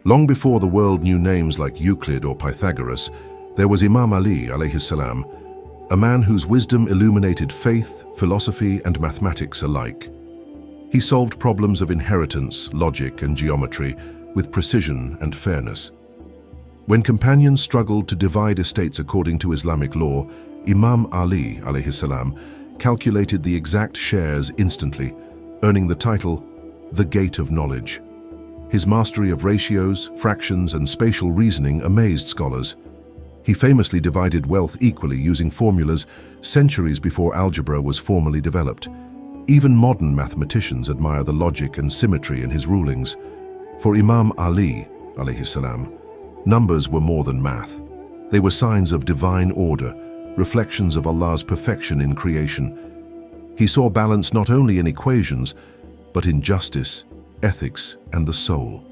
Long before the world knew names like Euclid or Pythagoras, there was Imam Ali alayhi salam, a man whose wisdom illuminated faith, philosophy, and mathematics alike. He solved problems of inheritance, logic, and geometry with precision and fairness. When companions struggled to divide estates according to Islamic law, Imam Ali alayhi salam calculated the exact shares instantly, earning the title, the Gate of Knowledge. His mastery of ratios, fractions, and spatial reasoning amazed scholars. He famously divided wealth equally using formulas centuries before algebra was formally developed. Even modern mathematicians admire the logic and symmetry in his rulings. For Imam Ali alayhi salam, numbers were more than math. They were signs of divine order, reflections of Allah's perfection in creation. He saw balance not only in equations, but in justice, ethics, and the soul.